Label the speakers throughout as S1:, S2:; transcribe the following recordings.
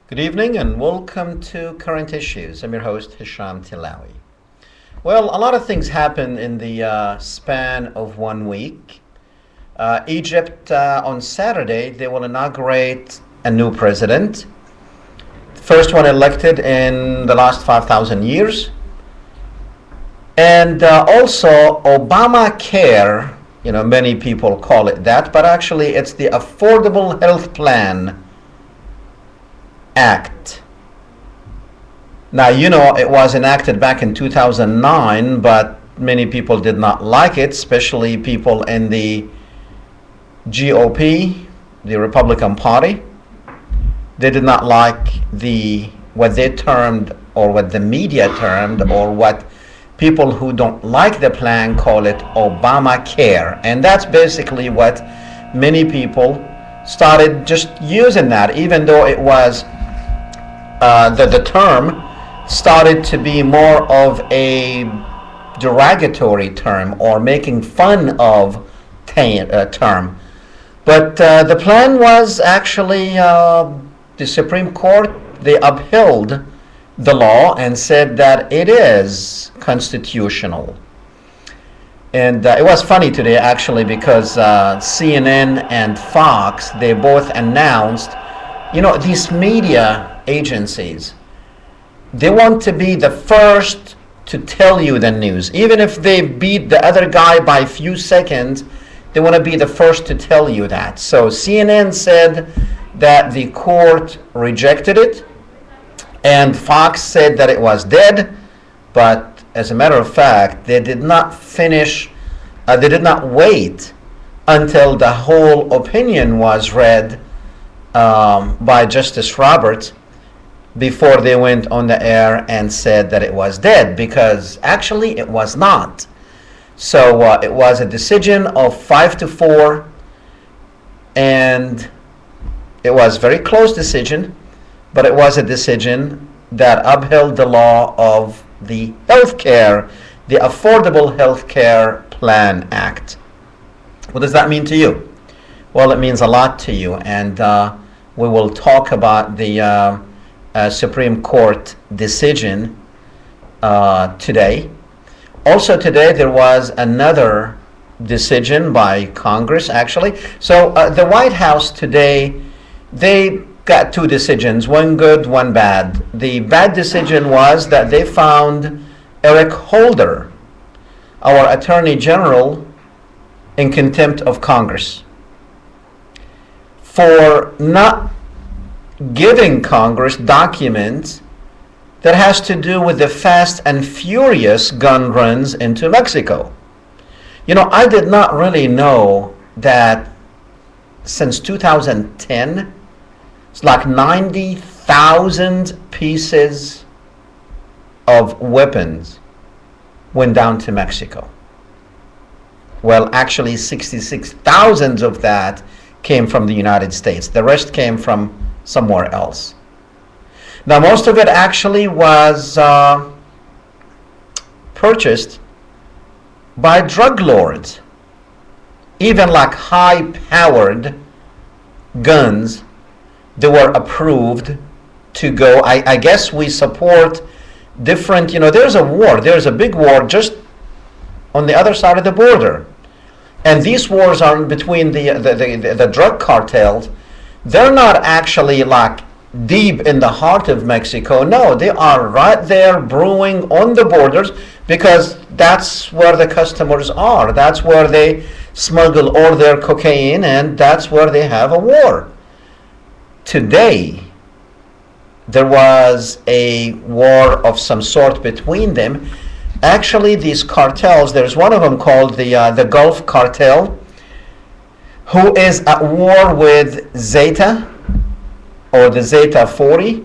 S1: Good evening and welcome to Current Issues. I'm your host, Hesham Tillawi. Well, a lot of things happened in the span of 1 week. Egypt, on Saturday, they will inaugurate a new president. First one elected in the last 5,000 years. And also Obamacare, many people call it that, but actually it's the Affordable Health Plan Act. Now, it was enacted back in 2009, but many people did not like it, especially people in the GOP, the Republican Party. They did not like what they termed, or what the media termed, or what people who don't like the plan call it, Obamacare. And that's basically what many people started just using that, even though it was the term started to be more of a derogatory term or making fun of term. But the plan was actually the Supreme Court, they upheld the law and said that it is constitutional. And it was funny today actually because CNN and Fox, they both announced, these media agencies, they want to be the first to tell you the news. Even if they beat the other guy by a few seconds, they want to be the first to tell you that. So CNN said that the court rejected it, and Fox said that it was dead. But as a matter of fact, they did not wait until the whole opinion was read by Justice Roberts before they went on the air and said that it was dead, because actually it was not. So it was a decision of 5-4, and it was a very close decision, but it was a decision that upheld the law of the healthcare, the Affordable Healthcare Plan Act. What does that mean to you? Well, it means a lot to you, and we will talk about the Supreme Court decision today. Also today there was another decision by Congress actually. So the White House today, they got two decisions, one good, one bad. The bad decision was that they found Eric Holder, our Attorney General, in contempt of Congress for not giving Congress documents that has to do with the fast and furious gun runs into Mexico. I did not really know that since 2010, it's like 90,000 pieces of weapons went down to Mexico. Well, actually 66,000 of that came from the United States. The rest came from somewhere else. Now, most of it actually was purchased by drug lords. Even like high-powered guns, they were approved to go. I guess we support different, there's a big war just on the other side of the border. And these wars are between the drug cartels. They're not actually like deep in the heart of Mexico. No, they are right there brewing on the borders, because that's where the customers are. That's where they smuggle all their cocaine, and that's where they have a war. Today, there was a war of some sort between them. Actually, these cartels, there's one of them called the Gulf Cartel, who is at war with Zeta, or the Zeta 40.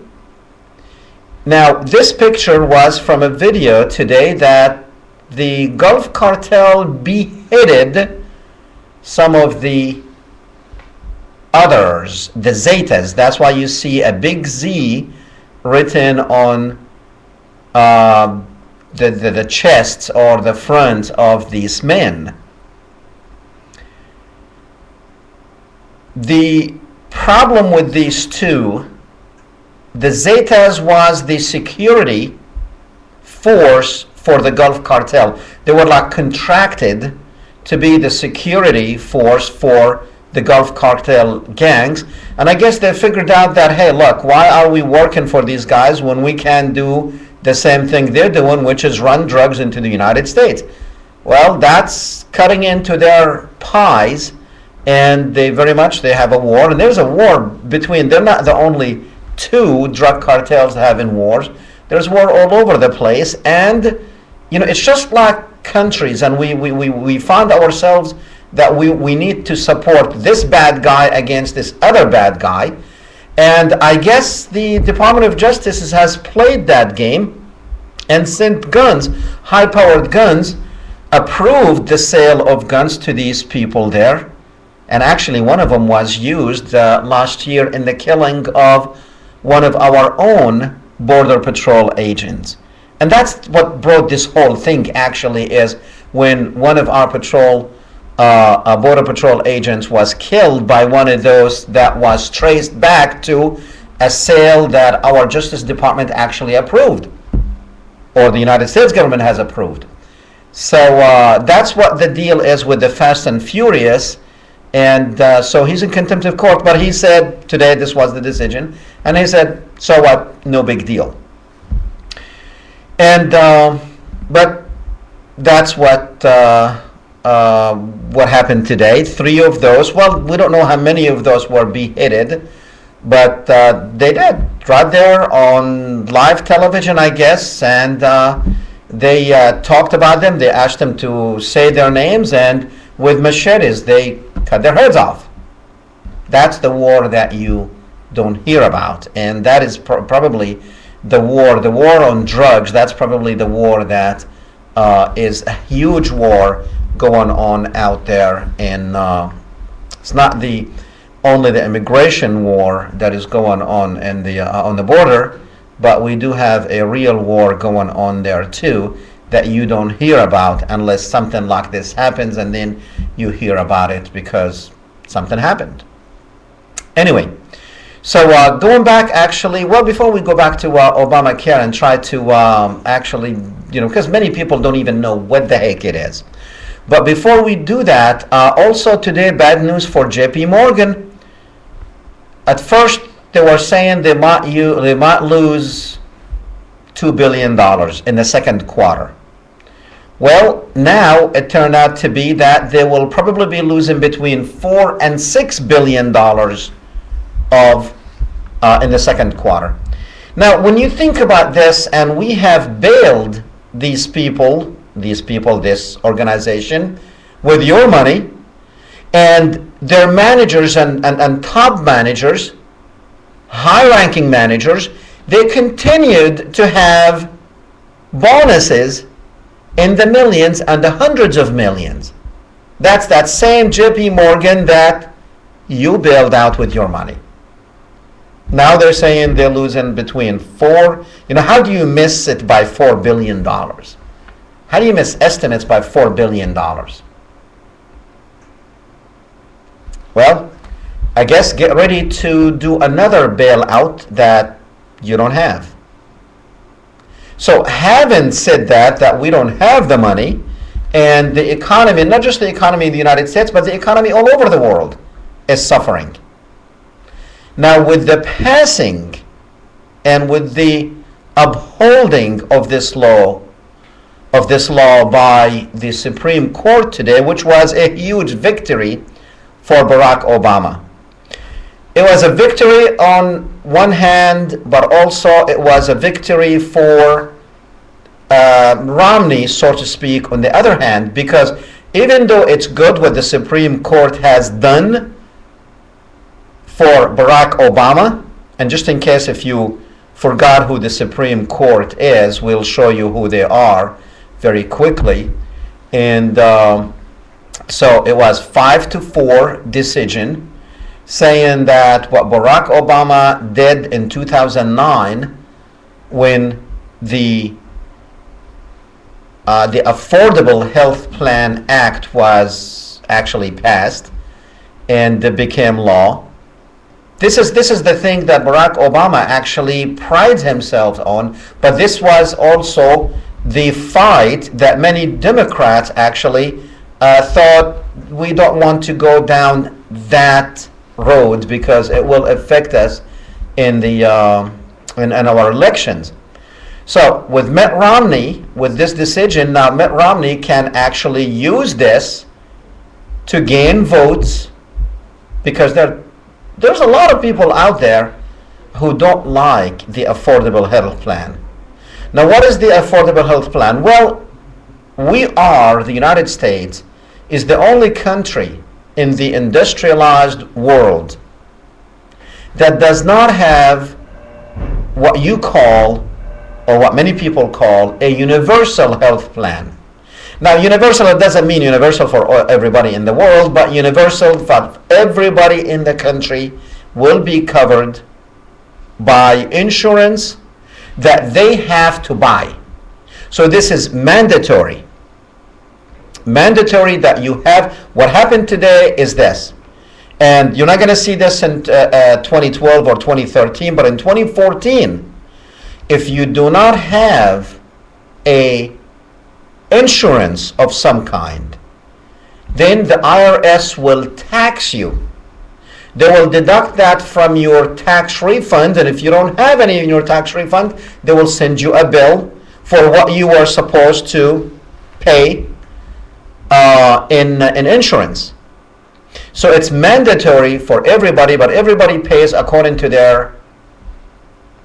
S1: Now, this picture was from a video today that the Gulf Cartel beheaded some of the others, the Zetas. That's why you see a big Z written on the chests or the front of these men. The problem with these two the Zetas was the security force for the Gulf cartel. They were like contracted to be the security force for the Gulf cartel gangs. And I guess they figured out that, hey, look, why are we working for these guys when we can do the same thing they're doing, which is run drugs into the United States? Well, that's cutting into their pies, and they have a war. And there's a war between, they're not the only two drug cartels having wars. There's war all over the place. And, it's just like countries, and we find ourselves that we need to support this bad guy against this other bad guy. And I guess the Department of Justice has played that game and sent guns, high-powered guns, approved the sale of guns to these people there. And actually one of them was used last year in the killing of one of our own Border Patrol agents. And that's what brought this whole thing actually, is when one of our Border Patrol agents was killed by one of those that was traced back to a sale that our Justice Department actually approved, or the United States government has approved. So that's what the deal is with the Fast and Furious. And so he's in contempt of court, but he said today this was the decision, and he said, so what, no big deal. And but that's what happened today. 3 of those, well, we don't know how many of those were beheaded, but they did, right there on live television, I guess, and they talked about them. They asked them to say their names, and with machetes they cut their heads off. That's the war that you don't hear about, and that is probably the war on drugs. That's probably the war that is a huge war going on out there. And it's not only the immigration war that is going on in on the border, but we do have a real war going on there too that you don't hear about unless something like this happens, and then you hear about it because something happened. Anyway, so going back actually, well, before we go back to Obamacare and try to actually, because many people don't even know what the heck it is. But before we do that, also today, bad news for JP Morgan. At first, they were saying they might lose $2 billion in the second quarter. Well, now it turned out to be that they will probably be losing between $4 and $6 billion in the second quarter. Now, when you think about this, and we have bailed this organization with your money, and their managers and top managers, high-ranking managers, they continued to have bonuses in the millions and the hundreds of millions. That's that same JP Morgan that you bailed out with your money. Now they're saying they're losing between how do you miss it by $4 billion? How do you miss estimates by $4 billion? Well, I guess get ready to do another bailout that you don't have. So having said that we don't have the money, and the economy, not just the economy in the United States, but the economy all over the world is suffering. Now with the passing and with the upholding of this law by the Supreme Court today, which was a huge victory for Barack Obama. It was a victory on one hand, but also it was a victory for Romney, so to speak, on the other hand, because even though it's good what the Supreme Court has done for Barack Obama, and just in case if you forgot who the Supreme Court is, we'll show you who they are very quickly. And so it was 5-4 decision saying that what Barack Obama did in 2009 when the Affordable Health Plan Act was actually passed and it became law, This is the thing that Barack Obama actually prides himself on, but this was also the fight that many Democrats actually thought we don't want to go down that road because it will affect us in the in our elections. So with Mitt Romney, with this decision, now Mitt Romney can actually use this to gain votes because there's a lot of people out there who don't like the Affordable Health Plan. Now, what is the Affordable Health Plan? Well, the United States is the only country in the industrialized world that does not have what you call, or what many people call, a universal health plan. Now, universal, it doesn't mean universal for everybody in the world, but universal for everybody in the country will be covered by insurance that they have to buy. So this is mandatory. Mandatory that you have. What happened today is this. And you're not going to see this in 2012 or 2013, but in 2014, if you do not have a insurance of some kind, then the IRS will tax you. They will deduct that from your tax refund, and if you don't have any in your tax refund, they will send you a bill for what you are supposed to pay in insurance. So it's mandatory for everybody, but everybody pays according to their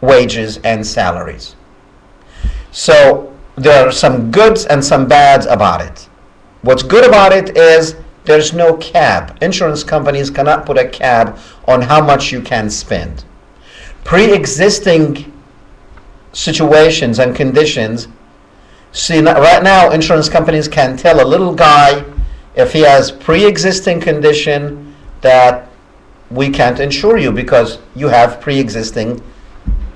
S1: wages and salaries. So there are some goods and some bads about it. What's good about it is there's no cap. Insurance companies cannot put a cap on how much you can spend. Pre-existing situations and conditions, see, right now insurance companies can tell a little guy if he has pre-existing condition that we can't insure you because you have pre-existing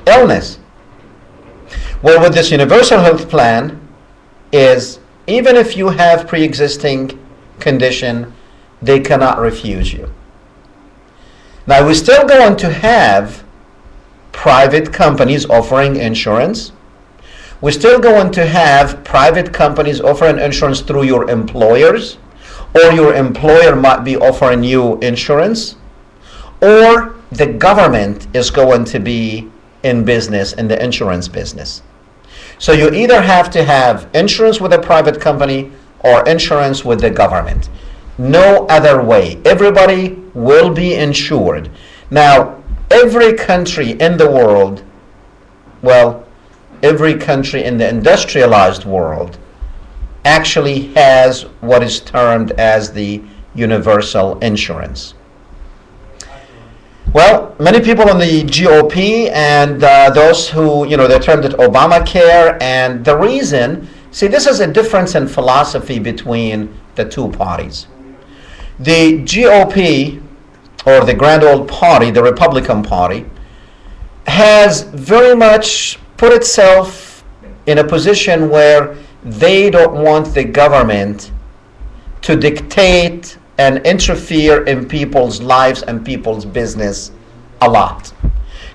S1: illness. Well, with this universal health plan is even if you have pre-existing condition, they cannot refuse you. Now, we're still going to have private companies offering insurance. We're still going to have private companies offering insurance through your employers, or your employer might be offering you insurance, or the government is going to be in business, in the insurance business. So you either have to have insurance with a private company or insurance with the government. No other way. Everybody will be insured. Now, every country in the world, well, every country in the industrialized world actually has what is termed as the universal insurance. Well, many people in the GOP and those who, they termed it Obamacare, and the reason, see, this is a difference in philosophy between the two parties. The GOP, or the grand old party, the Republican Party, has very much put itself in a position where they don't want the government to dictate and interfere in people's lives and people's business a lot.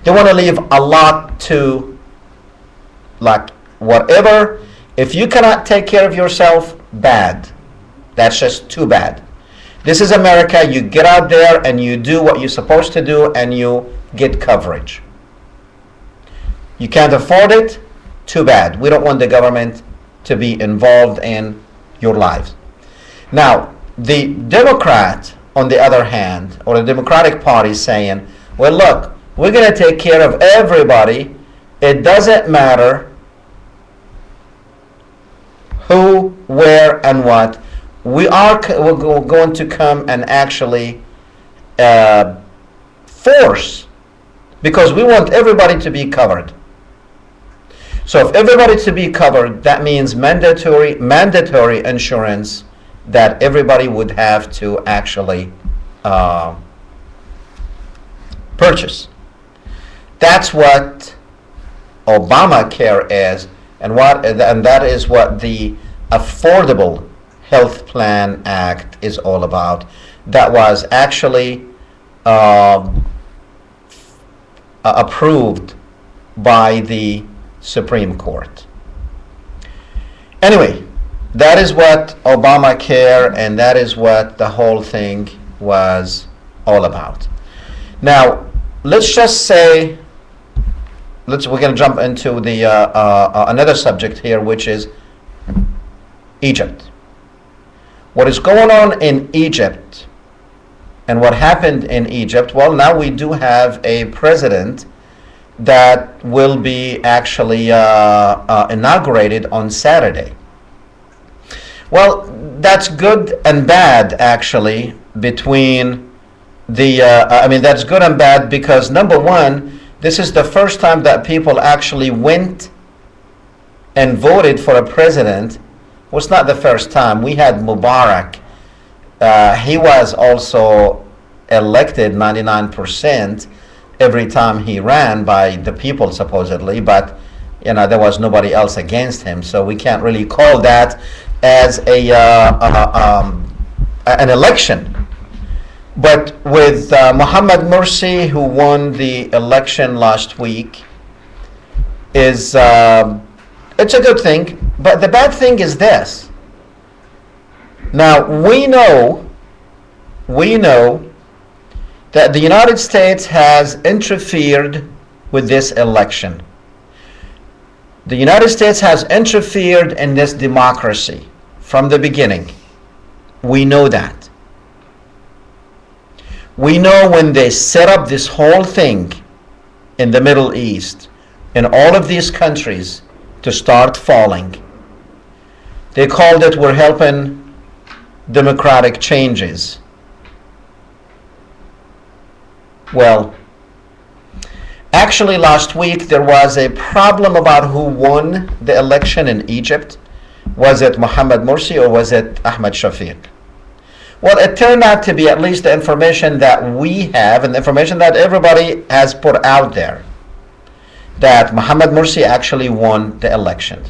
S1: They want to leave a lot to, like, whatever. If you cannot take care of yourself, bad. That's just too bad. This is America. You get out there and you do what you're supposed to do and you get coverage. You can't afford it? Too bad. We don't want the government to be involved in your lives. Now, the Democrat, on the other hand, or the Democratic Party saying, well, look, we're going to take care of everybody. It doesn't matter who, where, and what. We're going to come and actually force, because we want everybody to be covered. So if everybody to be covered, that means mandatory insurance that everybody would have to actually purchase. That's what Obamacare is, and that is what the Affordable Health Plan Act is all about. That was actually approved by the Supreme Court. Anyway, that is what Obamacare and that is what the whole thing was all about. Now, let's just say, we're going to jump into the another subject here, which is Egypt. What is going on in Egypt and what happened in Egypt? Well, now we do have a president that will be actually inaugurated on Saturday. Well, that's good and bad, actually, between the, that's good and bad because, number one, this is the first time that people actually went and voted for a president. Well, it's not the first time. We had Mubarak. He was also elected 99% every time he ran by the people, supposedly, but there was nobody else against him, so we can't really call that as an election. But with Mohammed Morsi, who won the election last week, it's a good thing. But the bad thing is this. Now, we know that the United States has interfered with this election. The United States has interfered in this democracy from the beginning. We know that. We know when they set up this whole thing in the Middle East, in all of these countries to start falling, they called it, we're helping democratic changes. Well, actually last week there was a problem about who won the election in Egypt. Was it Mohammed Morsi or was it Ahmed Shafiq? Well, it turned out to be, at least the information that we have and the information that everybody has put out there, that Mohammed Morsi actually won the election.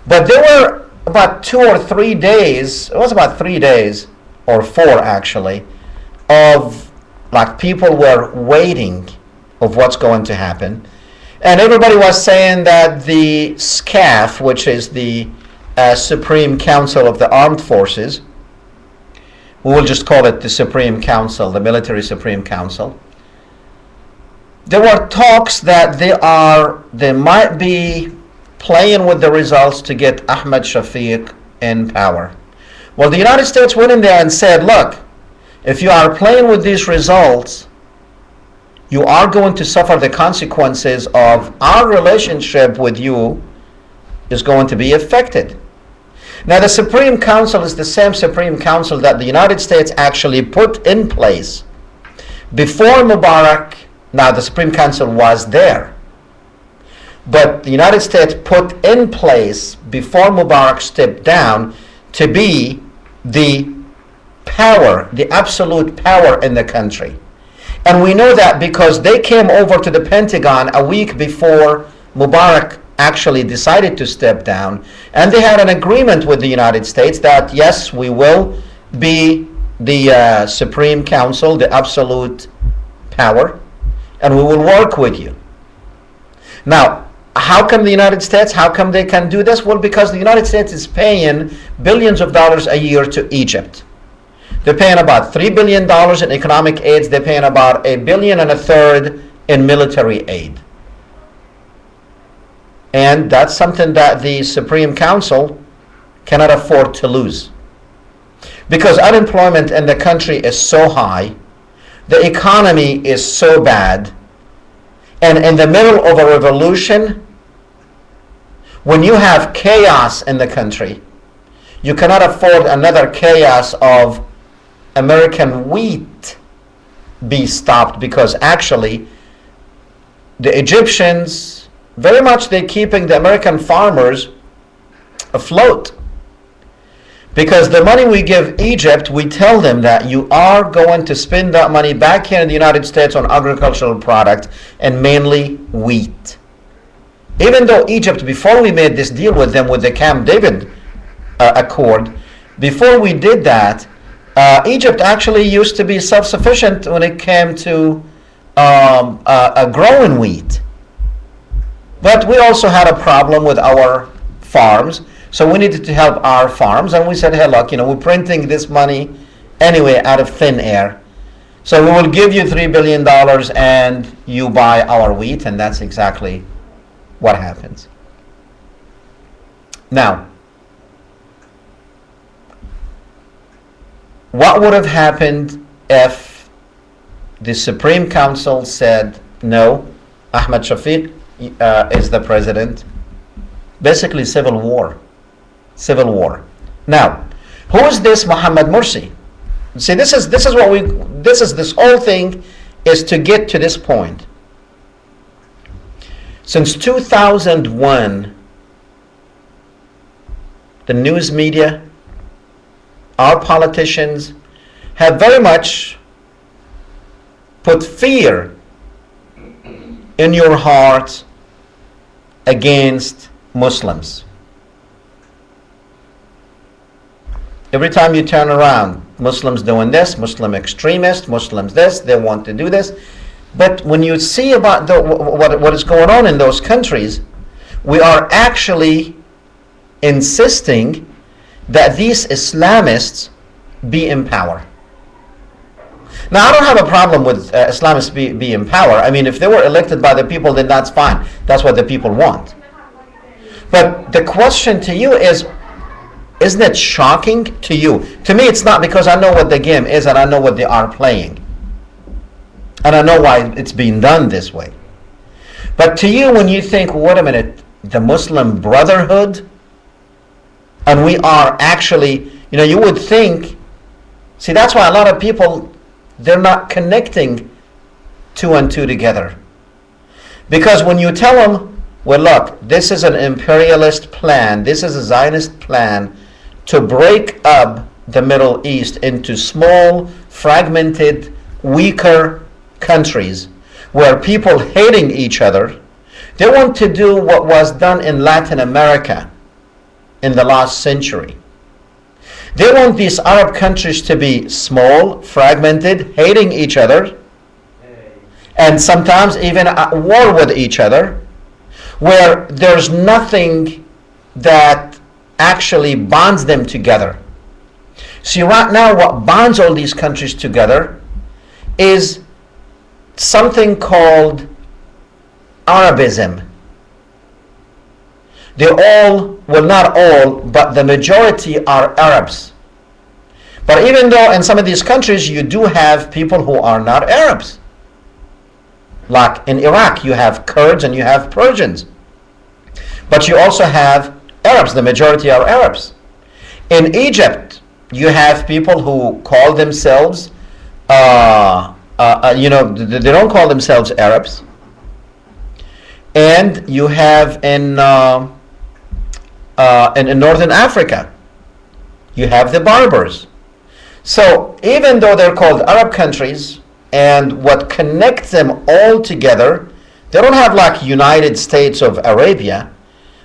S1: But there were about 2 or 3 days, it was about 3 days, or 4 actually, of people were waiting of what's going to happen. And everybody was saying that the SCAF, which is the Supreme Council of the Armed Forces, we will just call it the Supreme Council, the Military Supreme Council, there were talks that they might be playing with the results to get Ahmed Shafiq in power. Well, the United States went in there and said, look, if you are playing with these results, you are going to suffer the consequences of our relationship with you is going to be affected. Now, the Supreme Council is the same Supreme Council that the United States actually put in place before Mubarak. Now, the Supreme Council was there, but the United States put in place before Mubarak stepped down to be the power, the absolute power in the country. And we know that because they came over to the Pentagon a week before Mubarak actually decided to step down, and they had an agreement with the United States that yes, we will be the Supreme Council, the absolute power, and we will work with you. Now, how come the United States, how come they can do this? Well, because the United States is paying billions of dollars a year to Egypt. They're paying about $3 billion in economic aids. They're paying about $1.3 billion in military aid. And that's something that the Supreme Council cannot afford to lose. Because unemployment in the country is so high, the economy is so bad, and in the middle of a revolution, when you have chaos in the country, you cannot afford another chaos of American wheat be stopped, because actually the Egyptians, very much they're keeping the American farmers afloat. Because the money we give Egypt, we tell them that you are going to spend that money back here in the United States on agricultural product and mainly wheat. Even though Egypt, before we made this deal with them with the Camp David Accord, before we did that, Egypt actually used to be self-sufficient when it came to growing wheat. But we also had a problem with our farms, so we needed to help our farms, and we said, hey, look, we're printing this money anyway out of thin air. So we will give you $3 billion and you buy our wheat, and that's exactly what happens. Now, what would have happened if the Supreme Council said, no, Ahmed Shafiq is the president? Basically, civil war. Civil war. Now, who is this Mohammed Morsi? See, this whole thing is to get to this point. Since 2001, the news media, our politicians have very much put fear in your heart against Muslims. Every time you turn around, Muslims doing this, Muslim extremists, Muslims this, they want to do this. But when you see about what is going on in those countries, we are actually insisting that these Islamists be in power. Now, I don't have a problem with Islamists be in power. I mean, if they were elected by the people, then that's fine. That's what the people want. But the question to you is, isn't it shocking to you? To me, it's not, because I know what the game is and I know what they are playing. And I know why it's being done this way. But to you, when you think, wait a minute, the Muslim Brotherhood, and we are actually, you would think, see, that's why a lot of people, they're not connecting two and two together. Because when you tell them, well, look, this is an imperialist plan, this is a Zionist plan to break up the Middle East into small, fragmented, weaker countries where people hating each other, they want to do what was done in Latin America in the last century. They want these Arab countries to be small, fragmented, hating each other, and sometimes even at war with each other, where there's nothing that actually bonds them together. See, right now what bonds all these countries together is something called Arabism. They all, well, not all, but the majority are Arabs. But even though in some of these countries you do have people who are not Arabs. Like in Iraq, you have Kurds and you have Persians. But you also have Arabs. The majority are Arabs. In Egypt, you have people who call themselves, they don't call themselves Arabs. And you have in Northern Africa, you have the Berbers. So even though they're called Arab countries, and what connects them all together, they don't have like United States of Arabia,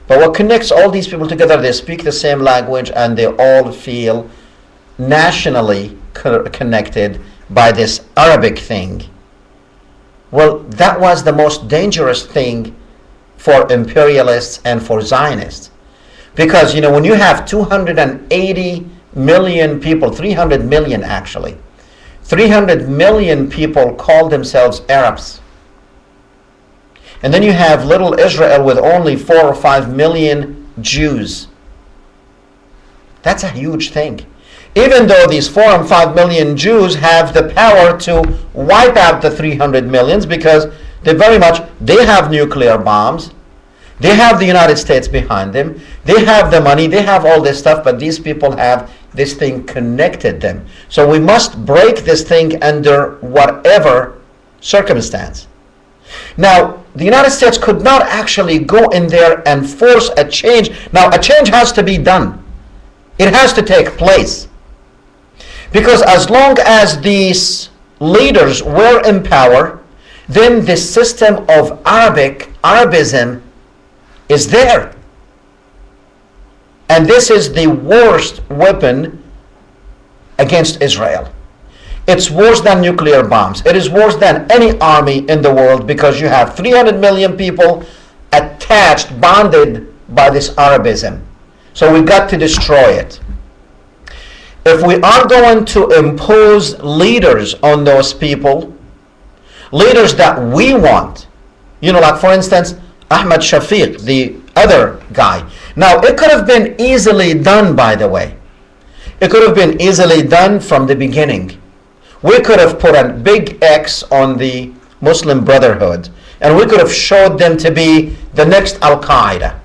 S1: but what connects all these people together, they speak the same language and they all feel nationally connected by this Arabic thing. Well, that was the most dangerous thing for imperialists and for Zionists. Because, when you have 280 million people, 300 million actually, 300 million people call themselves Arabs. And then you have little Israel with only 4 or 5 million Jews. That's a huge thing. Even though these 4 and 5 million Jews have the power to wipe out the 300 millions, because they have nuclear bombs, they have the United States behind them, they have the money, they have all this stuff, but these people have this thing connected them. So we must break this thing under whatever circumstance. Now, the United States could not actually go in there and force a change. Now, a change has to be done. It has to take place. Because as long as these leaders were in power, then the system of Arabism is there. And this is the worst weapon against Israel. It's worse than nuclear bombs. It is worse than any army in the world, because you have 300 million people attached, bonded by this Arabism. So we got to destroy it. If we are going to impose leaders on those people, leaders that we want, like for instance, Ahmad Shafiq, the other guy. Now, it could have been easily done, by the way. It could have been easily done from the beginning. We could have put a big X on the Muslim Brotherhood, and we could have showed them to be the next Al-Qaeda.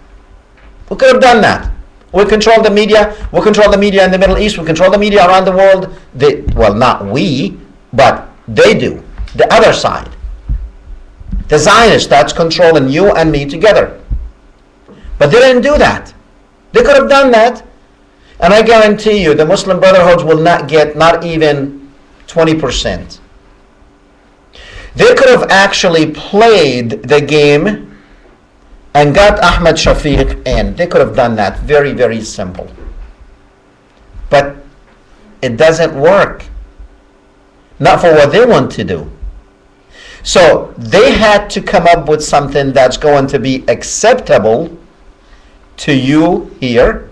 S1: We could have done that. We control the media. We control the media in the Middle East. We control the media around the world. Well, not we, but they do. The other side. The Zionists, that's controlling you and me together. But they didn't do that. They could have done that. And I guarantee you, the Muslim Brotherhoods will not get not even 20%. They could have actually played the game and got Ahmad Shafiq in. They could have done that. Very, very simple. But it doesn't work. Not for what they want to do. So they had to come up with something that's going to be acceptable to you here.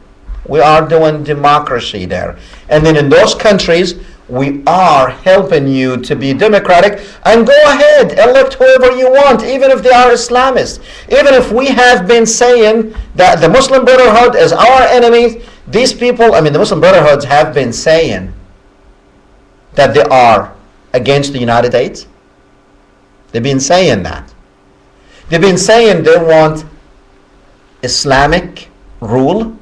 S1: We are doing democracy there. And then in those countries, we are helping you to be democratic, and go ahead, elect whoever you want, even if they are Islamists. Even if we have been saying that the Muslim Brotherhood is our enemy, these people, the Muslim Brotherhoods have been saying that they are against the United States. They've been saying that. They've been saying they want Islamic rule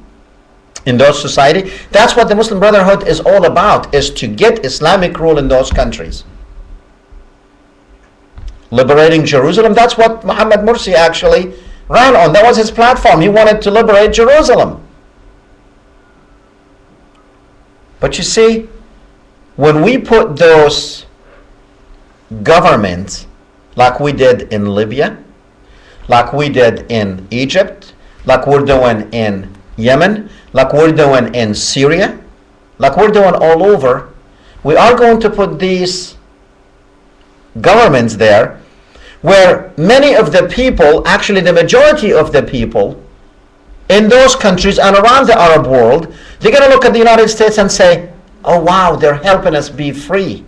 S1: in those society. That's what the Muslim Brotherhood is all about, is to get Islamic rule in those countries. Liberating Jerusalem, that's what Muhammad Mursi actually ran on. That was his platform. He wanted to liberate Jerusalem. But you see, when we put those governments, like we did in Libya, like we did in Egypt, like we're doing in Yemen, like we're doing in Syria, like we're doing all over, we are going to put these governments there where many of the people, actually the majority of the people in those countries and around the Arab world, they're going to look at the United States and say, oh wow, they're helping us be free.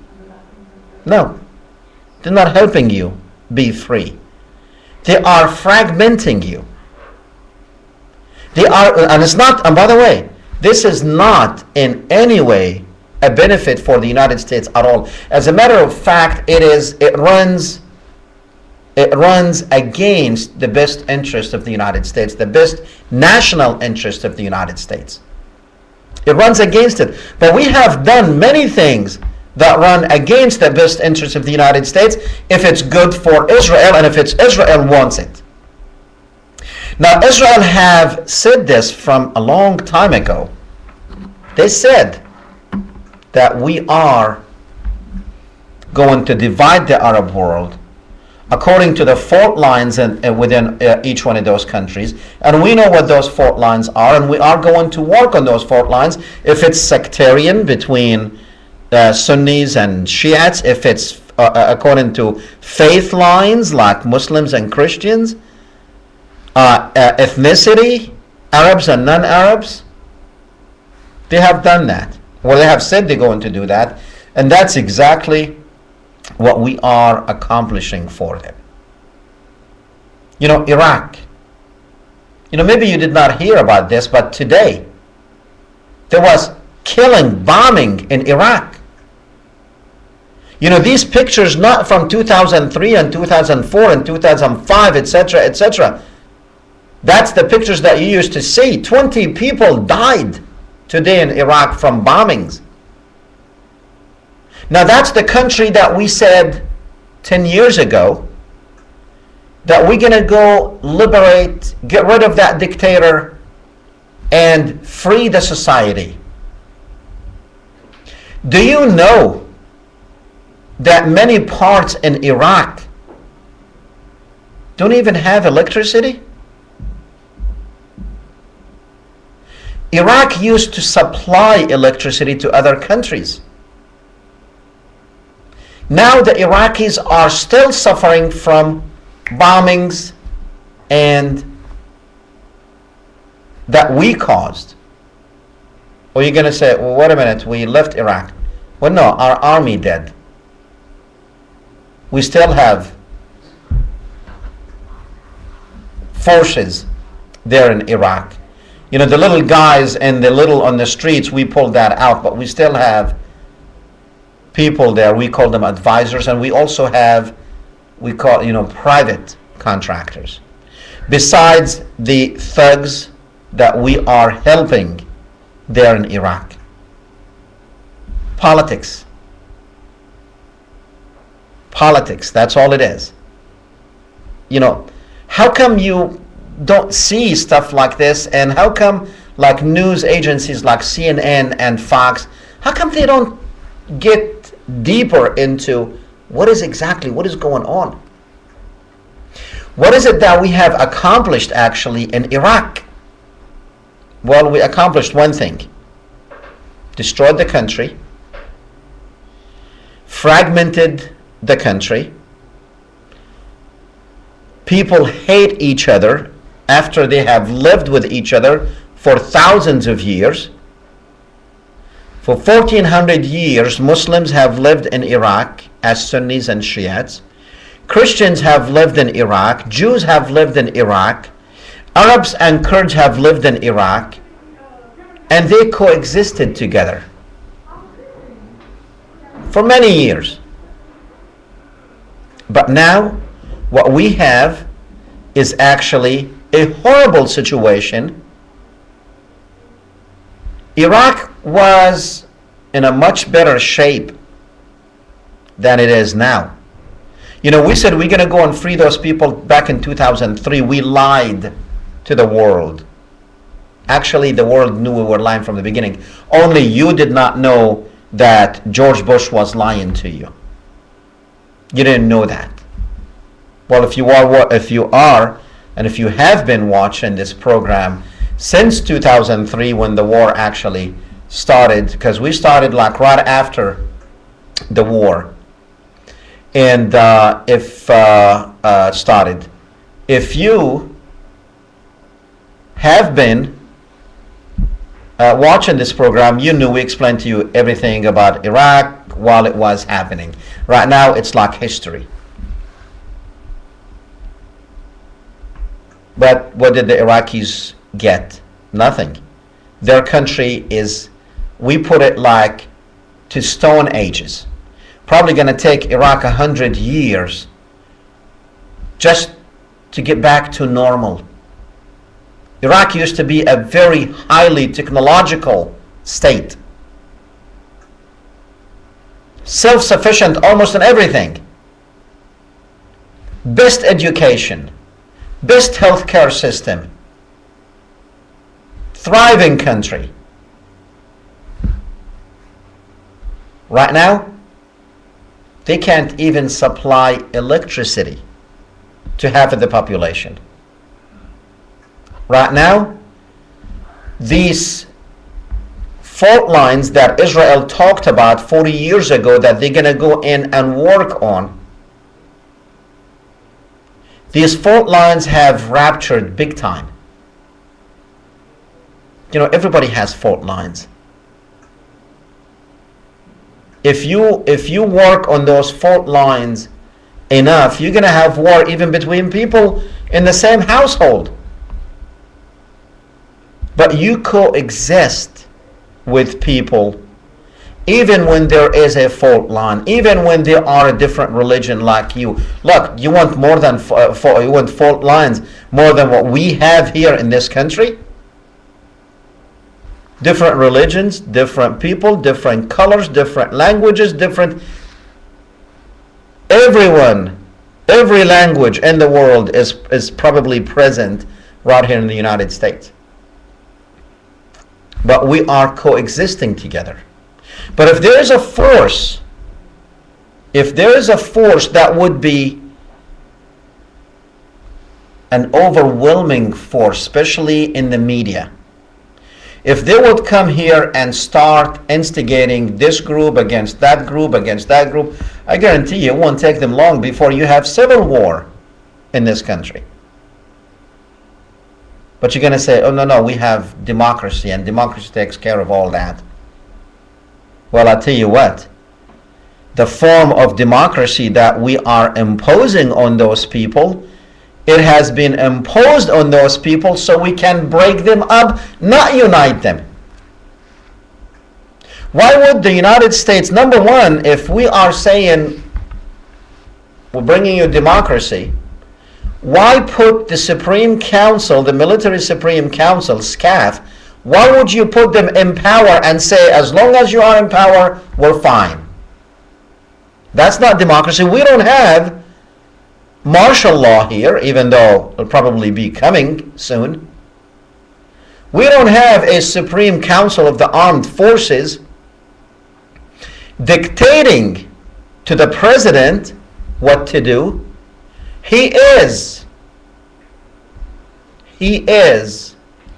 S1: No, they're not helping you be free. They are fragmenting you. They are, and it's not, and by the way, this is not in any way a benefit for the United States at all. As a matter of fact, it runs against the best interest of the United States, the best national interest of the United States. It runs against it. But we have done many things that run against the best interest of the United States if it's good for Israel and if Israel wants it. Now, Israel have said this from a long time ago. They said that we are going to divide the Arab world according to the fault lines within each one of those countries. And we know what those fault lines are, and we are going to work on those fault lines. If it's sectarian between Sunnis and Shiites, if it's according to faith lines like Muslims and Christians, ethnicity, Arabs and non-Arabs, they have done that. Well, they have said they're going to do that, and that's exactly what we are accomplishing for them. Iraq. Maybe you did not hear about this, but today there was killing, bombing in Iraq. These pictures not from 2003 and 2004 and 2005, etc., etc. That's the pictures that you used to see. 20 people died today in Iraq from bombings. Now that's the country that we said 10 years ago that we're going to go liberate, get rid of that dictator and free the society. Do you know that many parts in Iraq don't even have electricity? Iraq used to supply electricity to other countries. Now the Iraqis are still suffering from bombings and that we caused. Or you're going to say, well, wait a minute, we left Iraq. Well, no, our army did. We still have forces there in Iraq. You know, the little guys and the little on the streets, we pulled that out, but we still have people there. We call them advisors, and we also have, we call, private contractors. Besides the thugs that we are helping there in Iraq. Politics. Politics, that's all it is. How come you don't see stuff like this, and how come like news agencies like CNN and Fox, how come they don't get deeper into what is going on? What is it that we have accomplished actually in Iraq? Well, we accomplished one thing. Destroyed the country, fragmented the country. People hate each other after they have lived with each other for thousands of years. For 1400 years, Muslims have lived in Iraq as Sunnis and Shiites. Christians have lived in Iraq. Jews have lived in Iraq. Arabs and Kurds have lived in Iraq. And they coexisted together for many years. But now, what we have is actually a horrible situation. Iraq was in a much better shape than it is now. We said we're going to go and free those people back in 2003. We lied to the world. Actually, the world knew we were lying from the beginning. Only you did not know that George Bush was lying to you. You didn't know that. Well, if you are, and if you have been watching this program since 2003 when the war actually started, because we started like right after the war, and if you have been watching this program, you knew we explained to you everything about Iraq while it was happening. Right now, it's like history. But what did the Iraqis get? Nothing. Their country is, we put it like to stone ages. Probably going to take Iraq 100 years just to get back to normal. Iraq used to be a very highly technological state. Self-sufficient almost in everything. Best education. Best healthcare system. Thriving country. Right now, they can't even supply electricity to half of the population. Right now, these fault lines that Israel talked about 40 years ago that they're going to go in and work on, these fault lines have ruptured big time. Everybody has fault lines. If you work on those fault lines enough, you're going to have war even between people in the same household. But you coexist with people even when there is a fault line, even when they are a different religion like you. Look, you want more than you want fault lines more than what we have here in this country? Different religions, different people, different colors, different languages, different... Everyone, every language in the world is probably present right here in the United States. But we are coexisting together. But if there is a force that would be an overwhelming force, especially in the media, if they would come here and start instigating this group against that group, I guarantee you it won't take them long before you have civil war in this country. But you're going to say, oh, no, we have democracy, and democracy takes care of all that. Well, I'll tell you what. The form of democracy that we are imposing on those people, it has been imposed on those people so we can break them up, not unite them. Why would the United States, number one, if we are saying we're bringing you democracy, why put the Supreme Council, the Military Supreme Council, SCAF, why would you put them in power and say, as long as you are in power, we're fine? That's not democracy. We don't have martial law here, even though it'll probably be coming soon. We don't have a Supreme Council of the Armed Forces dictating to the president what to do. He is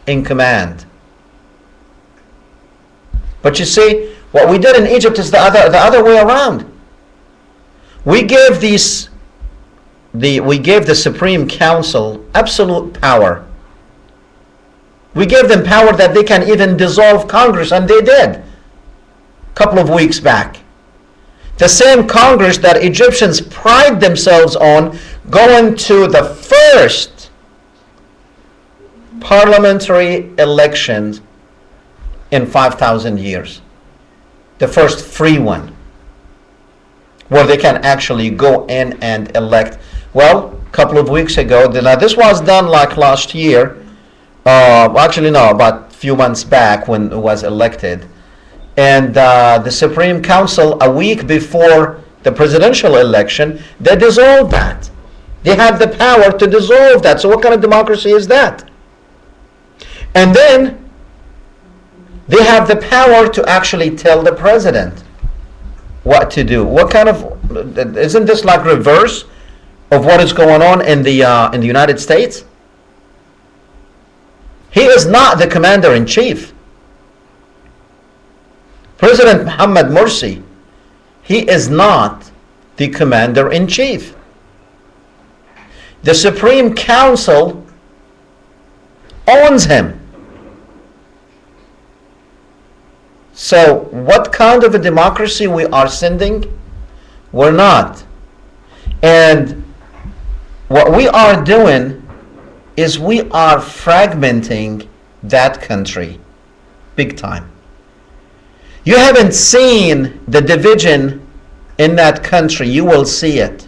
S1: in command. But you see, what we did in Egypt is the other way around. We gave the Supreme Council absolute power. We gave them power that they can even dissolve Congress, and they did a couple of weeks back. The same Congress that Egyptians pride themselves on going to the first parliamentary elections in 5,000 years. The first free one, where they can actually go in and elect. Well, a couple of weeks ago, now this was done like last year, actually no, about a few months back when it was elected. And the Supreme Council, a week before the presidential election, they dissolved that. They have the power to dissolve that. So what kind of democracy is that? And then they have the power to actually tell the president what to do. What kind of, isn't this like reverse of what is going on in the United States? He is not the commander-in-chief. President Mohammed Morsi, he is not the commander-in-chief. The Supreme Council owns him. So what kind of a democracy we are sending? We're not. And what we are doing is we are fragmenting that country big time. You haven't seen the division in that country. You will see it.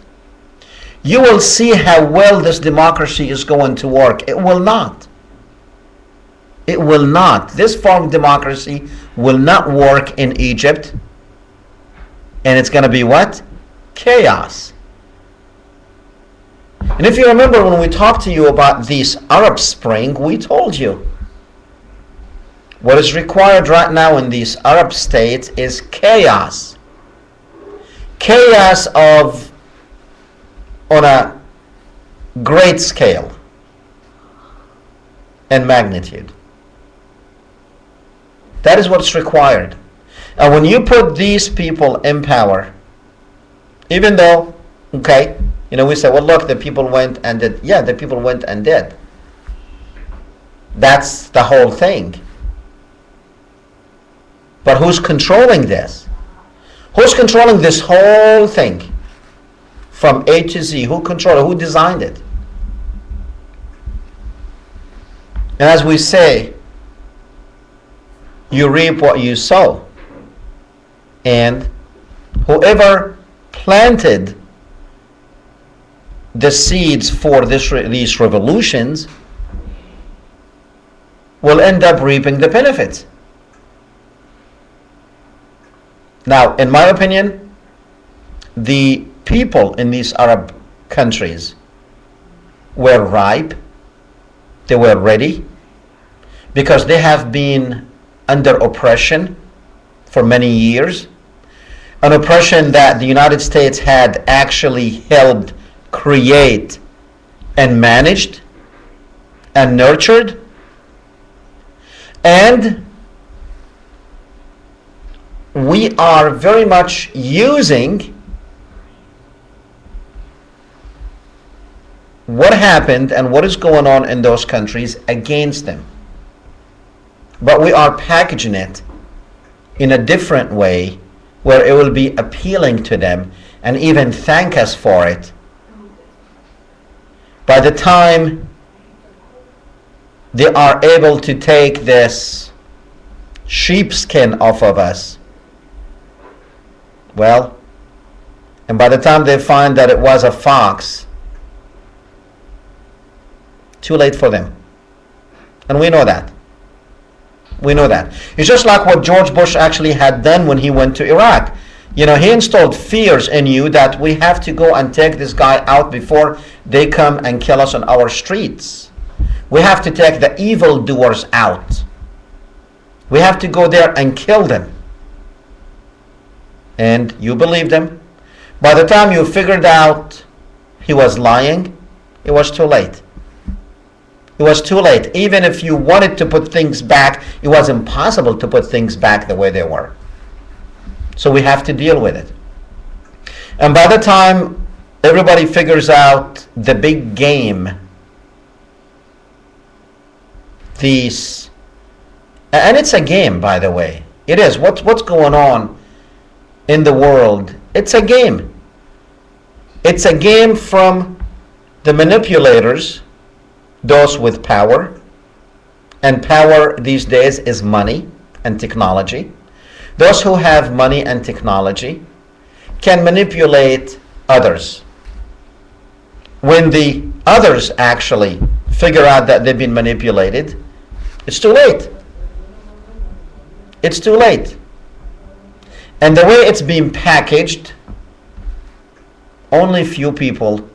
S1: You will see how well this democracy is going to work. It will not. It will not. This form of democracy will not work in Egypt. And it's going to be what? Chaos. And if you remember when we talked to you about this Arab Spring, we told you what is required right now in these Arab states is chaos. Chaos on a great scale and magnitude. That is what's required. And when you put these people in power, even though, okay, we say, well, look, the people went and did. Yeah, the people went and did. That's the whole thing. But who's controlling this? Who's controlling this whole thing? From A to Z, who controlled it? Who designed it? And as we say, you reap what you sow. And whoever planted the seeds for these revolutions will end up reaping the benefits. Now, in my opinion, the people in these Arab countries were ripe, they were ready, because they have been under oppression for many years, an oppression that the United States had actually helped create and managed and nurtured. And we are very much using what happened and what is going on in those countries against them. But we are packaging it in a different way where it will be appealing to them and even thank us for it. By the time they are able to take this sheepskin off of us, well, and by the time they find that it was a fox, too late for them. And we know that. We know that. It's just like what George Bush actually had done when he went to Iraq. You know, he installed fears in you that we have to go and take this guy out before they come and kill us on our streets. We have to take the evildoers out. We have to go there and kill them. And you believed him. By the time you figured out he was lying, it was too late. It was too late. Even if you wanted to put things back, it was impossible to put things back the way they were. So we have to deal with it. And by the time everybody figures out the big game, and it's a game, by the way. It is. What's going on in the world? It's a game. It's a game from the manipulators, those with power, and power these days is money and technology. Those who have money and technology can manipulate others. When the others actually figure out that they've been manipulated, it's too late. It's too late. And the way it's being packaged, only few people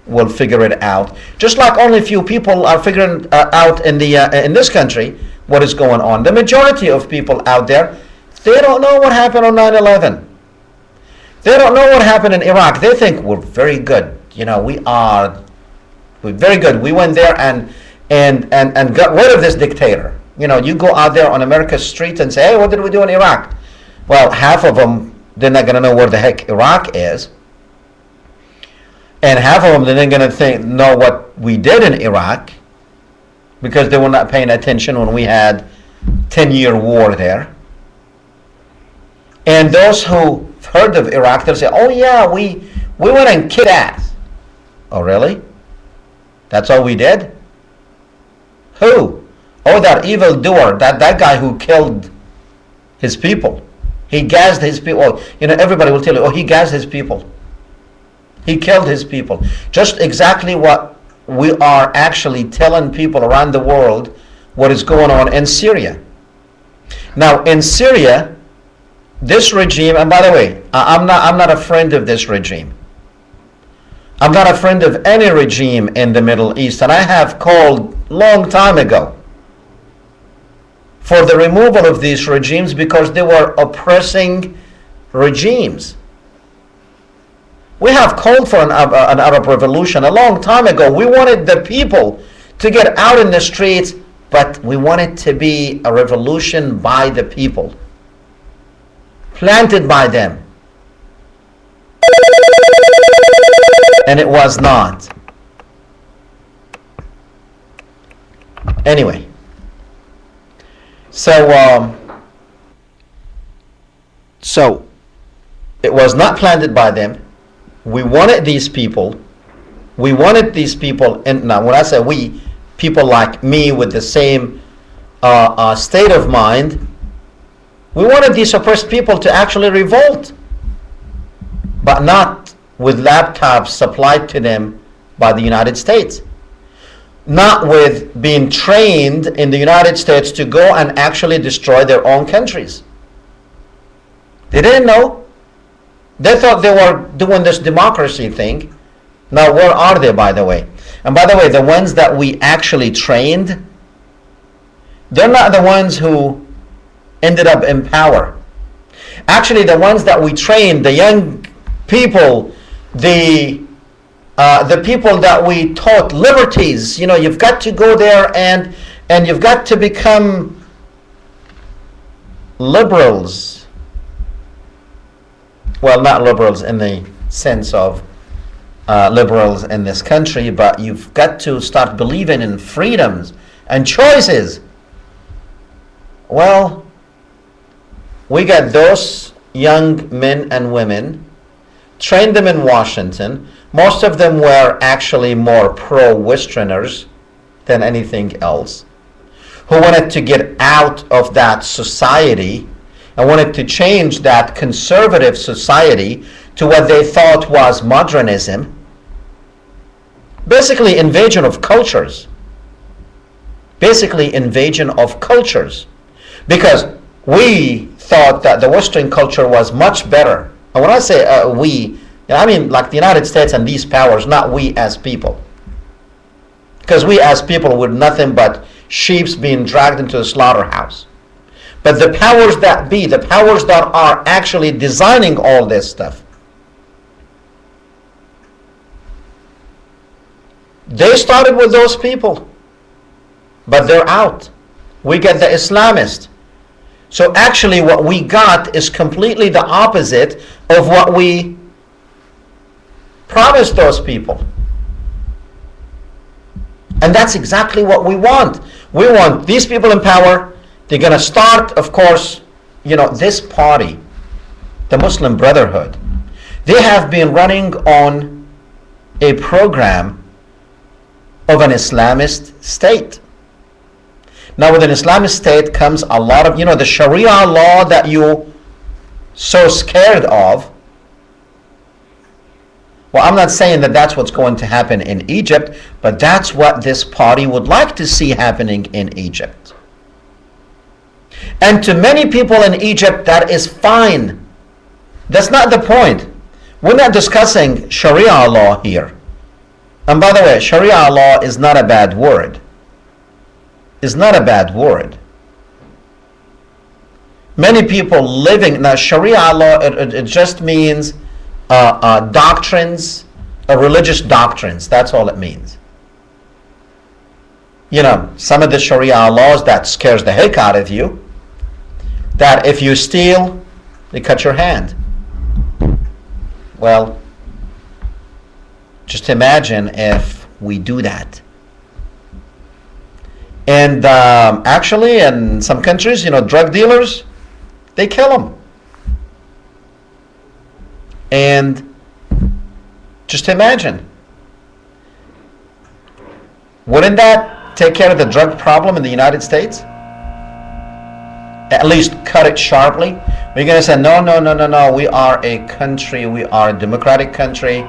S1: will figure it out. Just like only few people are figuring out in this country what is going on. The majority of people out there, they don't know what happened on 9/11. They don't know what happened in Iraq. They think we're very good. You know, we're very good. We went there and got rid of this dictator. You know, you go out there on America's streets and say, hey, what did we do in Iraq? Well, half of them, they're not going to know where the heck Iraq is. And half of them, they're not going to know what we did in Iraq because they were not paying attention when we had 10-year war there. And those who heard of Iraq, they'll say, oh yeah, we went and kicked ass. Oh really? That's all we did? Who? Oh, that evildoer, that guy who killed his people. He gassed his people. Oh, you know, everybody will tell you, oh, he gassed his people. He killed his people. Just exactly what we are actually telling people around the world what is going on in Syria. Now, in Syria, this regime, and by the way, I'm not a friend of this regime. I'm not a friend of any regime in the Middle East, and I have called long time ago for the removal of these regimes because they were oppressing regimes. We have called for an Arab revolution a long time ago. We wanted the people to get out in the streets, but we want it to be a revolution by the people, planted by them. And it was not. Anyway, so it was not planted by them. We wanted these people. We wanted these people, and now when I say we, people like me with the same state of mind, we wanted these oppressed people to actually revolt, but not with laptops supplied to them by the United States. Not with being trained in the United States to go and actually destroy their own countries. They didn't know. They thought they were doing this democracy thing. Now, where are they, by the way? And by the way, the ones that we actually trained, they're not the ones who ended up in power. Actually, the ones that we trained, the young people, the people that we taught liberties, you know, you've got to go there and you've got to become liberals. Well, not liberals in the sense of liberals in this country, but you've got to start believing in freedoms and choices. Well, we got those young men and women, trained them in Washington. Most of them were actually more pro-Westerners than anything else, who wanted to get out of that society and wanted to change that conservative society to what they thought was modernism. Basically, invasion of cultures. Basically, invasion of cultures. Because we thought that the Western culture was much better. And when I say we, I mean like the United States and these powers, not we as people. Because we as people were nothing but sheep being dragged into the slaughterhouse. But the powers that be, the powers that are actually designing all this stuff, they started with those people, but they're out. We get the Islamists. So actually what we got is completely the opposite of what we promised those people. And that's exactly what we want. We want these people in power. They're going to start, of course, this party, the Muslim Brotherhood. They have been running on a program of an Islamist state. Now, with an Islamist state comes a lot of, the Sharia law that you're so scared of. Well, I'm not saying that that's what's going to happen in Egypt, but that's what this party would like to see happening in Egypt. And to many people in Egypt, that is fine. That's not the point. We're not discussing Sharia law here. And by the way, Sharia law is not a bad word. It's not a bad word. Many people living, now Sharia law, it just means doctrines, religious doctrines. That's all it means. Some of the Sharia laws that scares the heck out of you, that if you steal, they cut your hand. Well, just imagine if we do that. And actually, in some countries, drug dealers, they kill them. And just imagine, wouldn't that take care of the drug problem in the United States? At least cut it sharply. We're going to say, no, we are a country, we are a democratic country,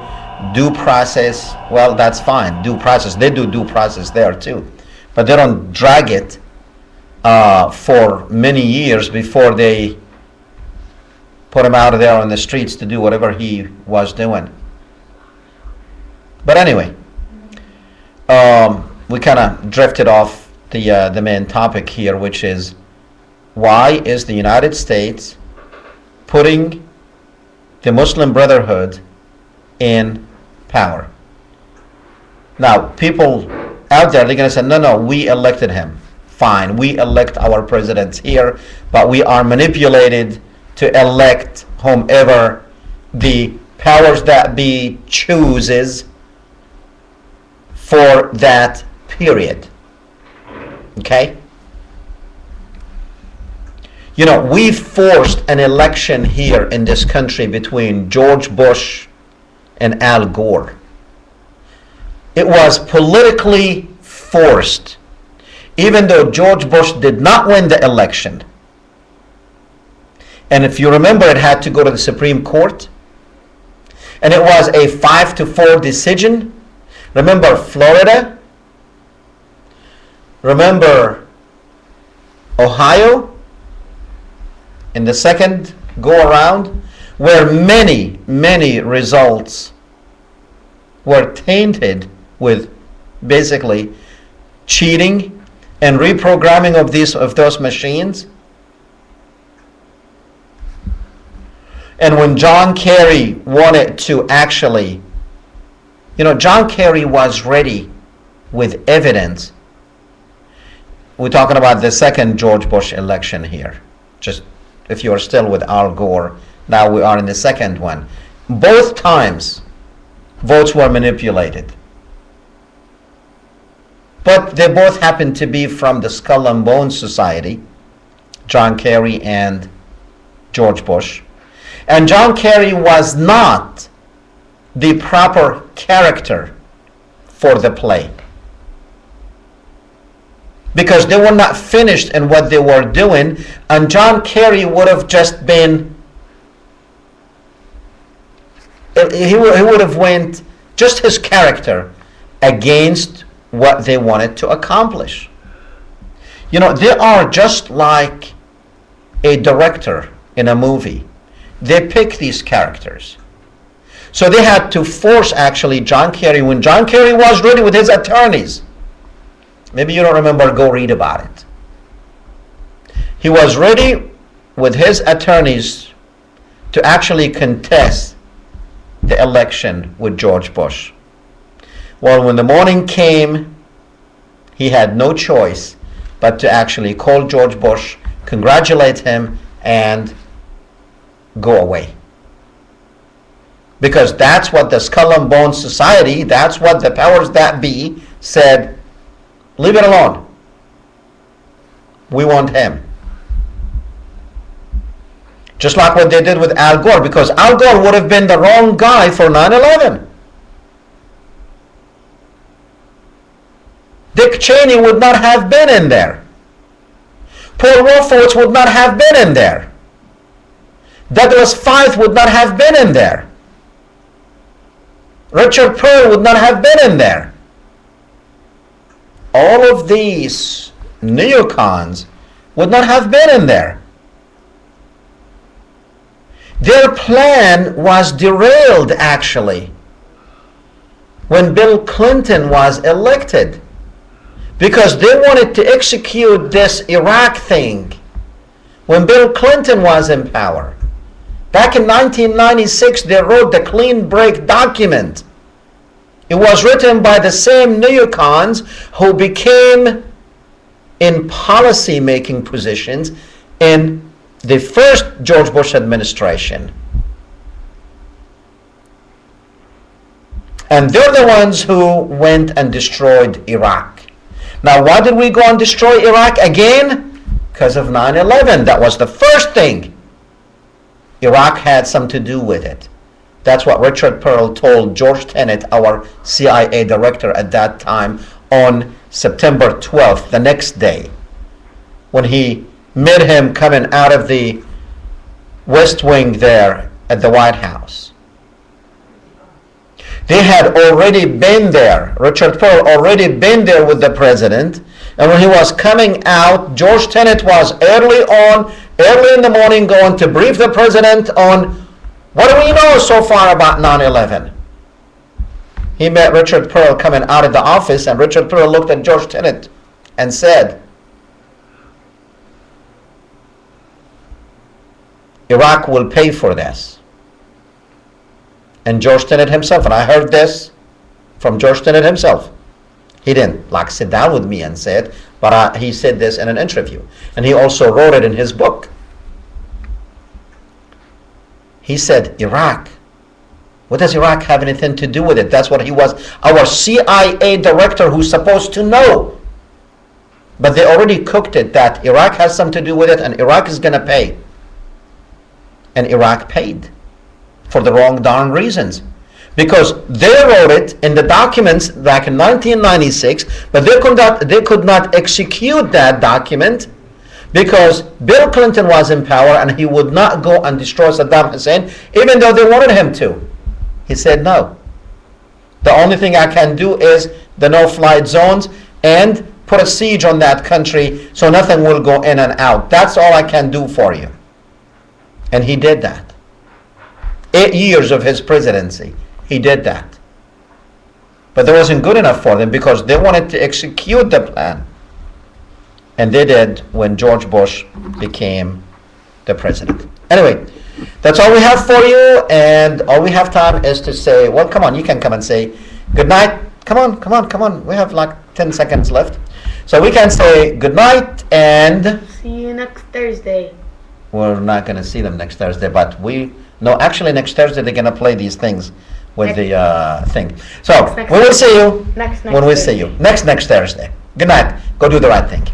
S1: due process. Well, that's fine, due process. They do due process there too. But they don't drag it for many years before they put him out of there on the streets to do whatever he was doing. But anyway, we kind of drifted off the main topic here, which is, why is the United States putting the Muslim Brotherhood in power? Now, people out there, they're going to say, no, we elected him. Fine, we elect our presidents here, but we are manipulated to elect whomever the powers that be chooses for that period. Okay? We forced an election here in this country between George Bush and Al Gore. It was politically forced, even though George Bush did not win the election. And if you remember, it had to go to the Supreme Court. And it was a 5-4 decision. Remember Florida? Remember Ohio? In the second go around, where many results were tainted with basically cheating and reprogramming of those machines. And when John Kerry wanted to actually, John Kerry was ready with evidence. We're talking about the second George Bush election here. Just if you are still with Al Gore, now we are in the second one. Both times, votes were manipulated. But they both happened to be from the Skull and Bones Society, John Kerry and George Bush. And John Kerry was not the proper character for the play, because they were not finished in what they were doing, and John Kerry would have just been, he would have went just his character against what they wanted to accomplish. You know, they are just like a director in a movie. They pick these characters. So they had to force actually John Kerry, when John Kerry was ready with his attorneys. Maybe you don't remember, go read about it. He was ready with his attorneys to actually contest the election with George Bush. Well, when the morning came, he had no choice but to actually call George Bush, congratulate him, and go away. Because that's what the Skull and Bones Society, that's what the powers that be said, leave it alone. We want him. Just like what they did with Al Gore, because Al Gore would have been the wrong guy for 9/11. Dick Cheney would not have been in there. Paul Wolfowitz would not have been in there. Douglas Feith would not have been in there. Richard Pearl would not have been in there. All of these neocons would not have been in there. Their plan was derailed actually when Bill Clinton was elected, because they wanted to execute this Iraq thing when Bill Clinton was in power. Back in 1996, they wrote the Clean Break document. It was written by the same neocons who became in policy-making positions in the first George Bush administration. And they're the ones who went and destroyed Iraq. Now, why did we go and destroy Iraq again? Because of 9/11. That was the first thing. Iraq had something to do with it. That's what Richard Pearl told George Tenet, our CIA director at that time, on September 12th, the next day, when he met him coming out of the West Wing there at the White House. They had already been there. Richard Pearl already been there with the president. And when he was coming out, George Tenet was early in the morning going to brief the president on what do we know so far about 9/11. He met Richard Pearl coming out of the office, and Richard Pearl looked at George Tenet and said, Iraq will pay for this. And George Tenet himself, and I heard this from George Tenet himself. He didn't like sit down with me and say it, but he said this in an interview. And he also wrote it in his book. He said, Iraq, what does Iraq have anything to do with it? That's what he was, our CIA director, who's supposed to know. But they already cooked it that Iraq has something to do with it and Iraq is going to pay. And Iraq paid for the wrong darn reasons. Because they wrote it in the documents back in 1996, but they could not execute that document because Bill Clinton was in power and he would not go and destroy Saddam Hussein, even though they wanted him to. He said, no. The only thing I can do is the no-fly zones and put a siege on that country so nothing will go in and out. That's all I can do for you. And he did that. 8 years of his presidency, he did that. But that wasn't good enough for them because they wanted to execute the plan. And they did when George Bush became the president. Anyway, that's all we have for you, and all we have time is to say, well, come on, you can come and say good night. Come on. We have like 10 seconds left. So we can say good night and
S2: see you next Thursday.
S1: We're not going to see them next Thursday, but actually next Thursday they're going to play these things with
S2: Next-
S1: the thing. So
S2: next-
S1: we will see you
S2: Next
S1: when we see
S2: Thursday.
S1: you next Thursday. Good night. Go do the right thing.